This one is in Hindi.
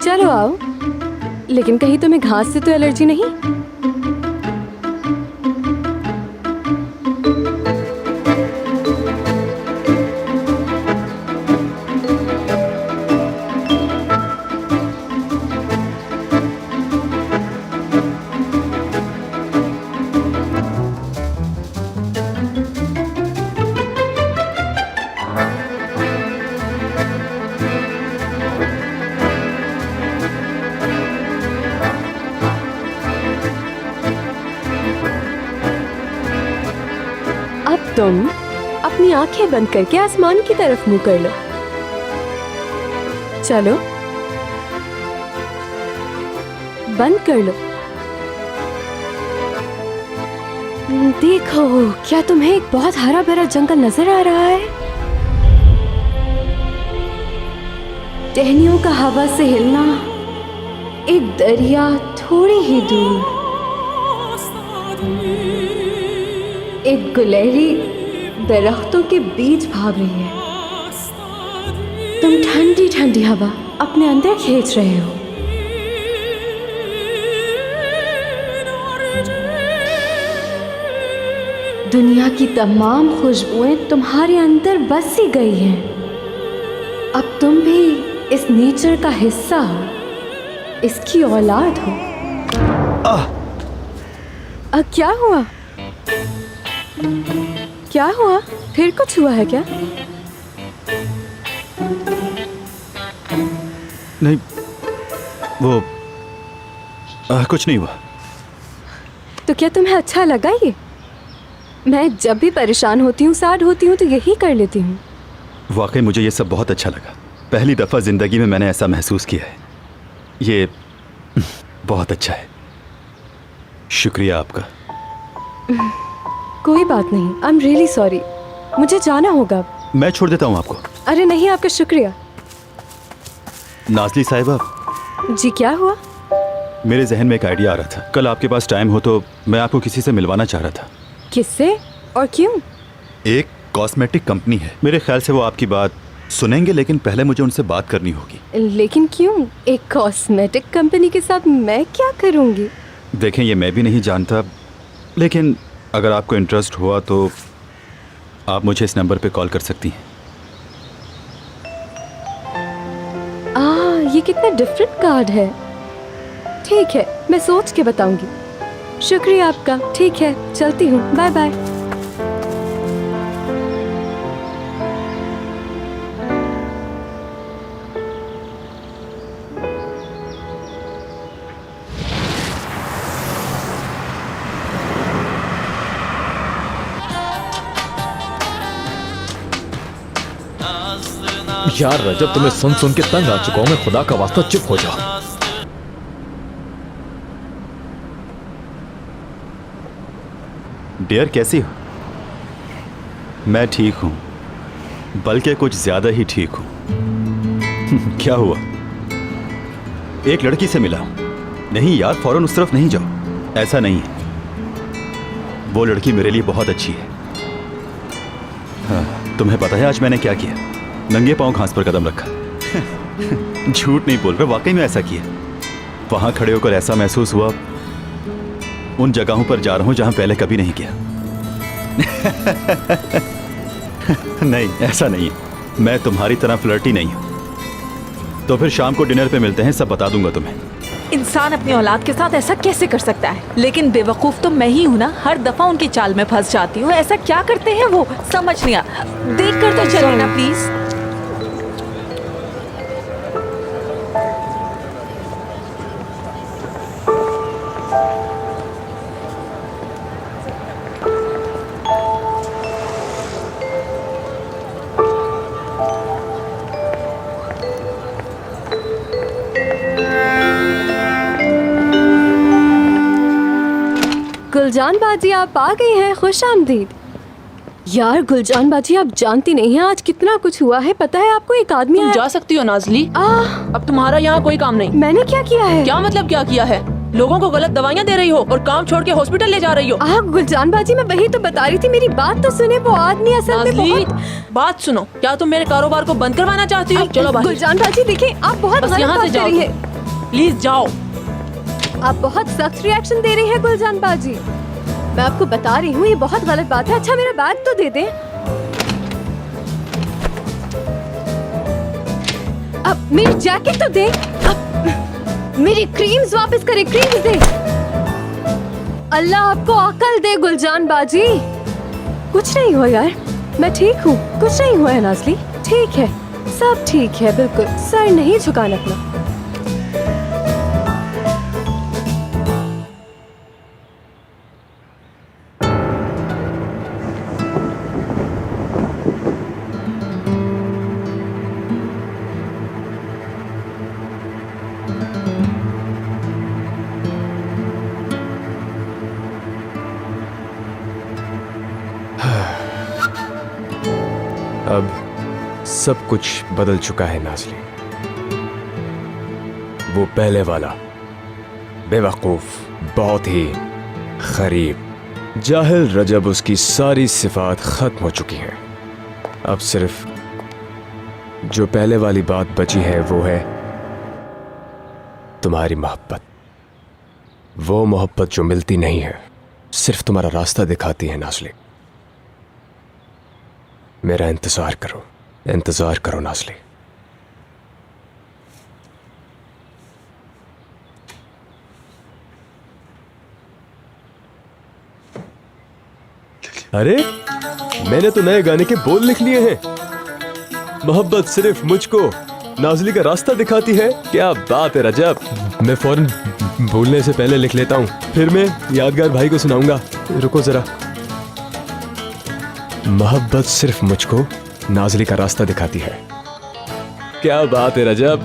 चलो आओ, लेकिन कहीं तुम्हें घास से तो एलर्जी नहीं? तुम अपनी आंखें बंद करके आसमान की तरफ मुंह कर लो। चलो, बंद कर लो। देखो, क्या तुम्हें एक बहुत हरा भरा जंगल नजर आ रहा है? टहनियों का हवा से हिलना, एक दरिया थोड़ी ही दूर, एक गुलहरी दरख्तों के बीच भाग रही है। तुम ठंडी ठंडी हवा अपने अंदर खींच रहे हो। दुनिया की तमाम खुशबुएं तुम्हारे अंदर बस ही गई हैं। अब तुम भी इस नेचर का हिस्सा हो, इसकी औलाद हो। क्या हुआ? क्या हुआ? फिर कुछ हुआ है क्या? नहीं, वो कुछ नहीं हुआ। तो क्या तुम्हें अच्छा लगा ये? मैं जब भी परेशान होती हूँ, सैड होती हूँ, तो यही कर लेती हूँ। वाकई मुझे ये सब बहुत अच्छा लगा। पहली दफ़ा ज़िंदगी में मैंने ऐसा महसूस किया है। ये बहुत अच्छा है। शुक्रिया आपका। कोई बात नहीं, आई एम रियली सॉरी। मुझे जाना होगा। मैं छोड़ देता हूँ आपको। अरे नहीं, आपका शुक्रिया। नाज़ली साहिबा। जी, क्या हुआ? मेरे जहन में एक आइडिया आ रहा था। कल आपके पास टाइम हो तो मैं आपको किसी से मिलवाना चाह रहा था। किससे और क्यों? एक कॉस्मेटिक कंपनी है, मेरे ख्याल से वो आपकी बात सुनेंगे, लेकिन पहले मुझे उनसे बात करनी होगी। लेकिन क्यों? एक कॉस्मेटिक कंपनी के साथ मैं क्या करूँगी? देखें, ये मैं भी नहीं जानता, लेकिन अगर आपको इंटरेस्ट हुआ तो आप मुझे इस नंबर पे कॉल कर सकती हैं। ये कितना डिफरेंट कार्ड है। ठीक है, मैं सोच के बताऊंगी। शुक्रिया आपका। ठीक है, चलती हूँ। Bye bye. यार रजब, तुम्हें सुन सुन के तंग आ चुका हूं मैं। खुदा का वास्ता चुप हो जाओ। डियर, कैसी हो? मैं ठीक हूँ, बल्कि कुछ ज्यादा ही ठीक हूँ। क्या हुआ? एक लड़की से मिला हूँ। नहीं यार, फौरन उस तरफ नहीं जाओ। ऐसा नहीं है, वो लड़की मेरे लिए बहुत अच्छी है। हाँ, तुम्हें पता है आज मैंने क्या किया? नंगे पांव घास पर कदम रखा। झूठ नहीं बोल रहा, वाकई में ऐसा किया। वहां खड़े होकर ऐसा महसूस हुआ उन जगहों पर जा रहा हूं जहां पहले कभी नहीं गया। नहीं, ऐसा नहीं है। मैं तुम्हारी तरह फ्लर्टी नहीं हूं। तो फिर शाम को डिनर पे मिलते हैं, सब बता दूंगा तुम्हें। इंसान अपनी औलाद के साथ ऐसा कैसे कर सकता है? लेकिन बेवकूफ तो मैं ही हूँ ना, हर दफा उनकी चाल में फंस जाती हूँ। ऐसा क्या करते हैं वो, समझ नहीं आ। देख कर तो चले ना प्लीज। गुलजान बाजी, आप आ गई हैं। खुश आमदीद। यार गुलजान बाजी, आप जानती नहीं हैं आज कितना कुछ हुआ है। पता है आपको, एक आदमी तुम आया। जा सकती हो नाज़ली। अब तुम्हारा यहाँ कोई काम नहीं। मैंने क्या किया है? क्या मतलब क्या किया है? लोगों को गलत दवाइयाँ दे रही हो और काम छोड़ के हॉस्पिटल ले जा रही हो। गुलजान बाजी, मैं वही तो बता रही थी, मेरी बात तो सुने। वो आदमी असल में नाज़ली, बहुत... बात सुनो, क्या तुम मेरे कारोबार को बंद करवाना चाहती हो? चलो बाहर। गुलजान बाजी देखिए, आप बहुत बस गलत यहाँ से बात कर जाओ, रही है। प्लीज जाओ। आप बहुत सख्त रिएक्शन दे रही है गुलजान बाजी। मैं आपको बता रही हूँ, ये बहुत गलत बात है। अच्छा मेरा बैग तो दे दे। अब मेरी जैकेट तो दे। अब मेरी क्रीम्स वापस करे, क्रीम्स दे। अल्लाह आपको अकल दे गुलजान बाजी। कुछ नहीं हुआ यार, मैं ठीक हूँ, कुछ नहीं हुआ है नाज़ली। ठीक है, सब ठीक है, बिल्कुल। सर नहीं झुकाना अपना। अब सब कुछ बदल चुका है नाज़ली। वो पहले वाला बेवकूफ, बहुत ही गरीब, जाहिल रजब, उसकी सारी सिफात खत्म हो चुकी हैं। अब सिर्फ जो पहले वाली बात बची है वो है तुम्हारी मोहब्बत। वो मोहब्बत जो मिलती नहीं है, सिर्फ तुम्हारा रास्ता दिखाती है नाज़ली। मेरा इंतजार करो, इंतजार करो नाज़ली। अरे मैंने तो नए गाने के बोल लिख लिए हैं। मोहब्बत सिर्फ मुझको नाज़ली का रास्ता दिखाती है। क्या बात है रजब, मैं फौरन भूलने से पहले लिख लेता हूँ, फिर मैं यादगार भाई को सुनाऊंगा। रुको जरा। मोहब्बत सिर्फ मुझको नाज़ली का रास्ता दिखाती है। क्या बात है रजब।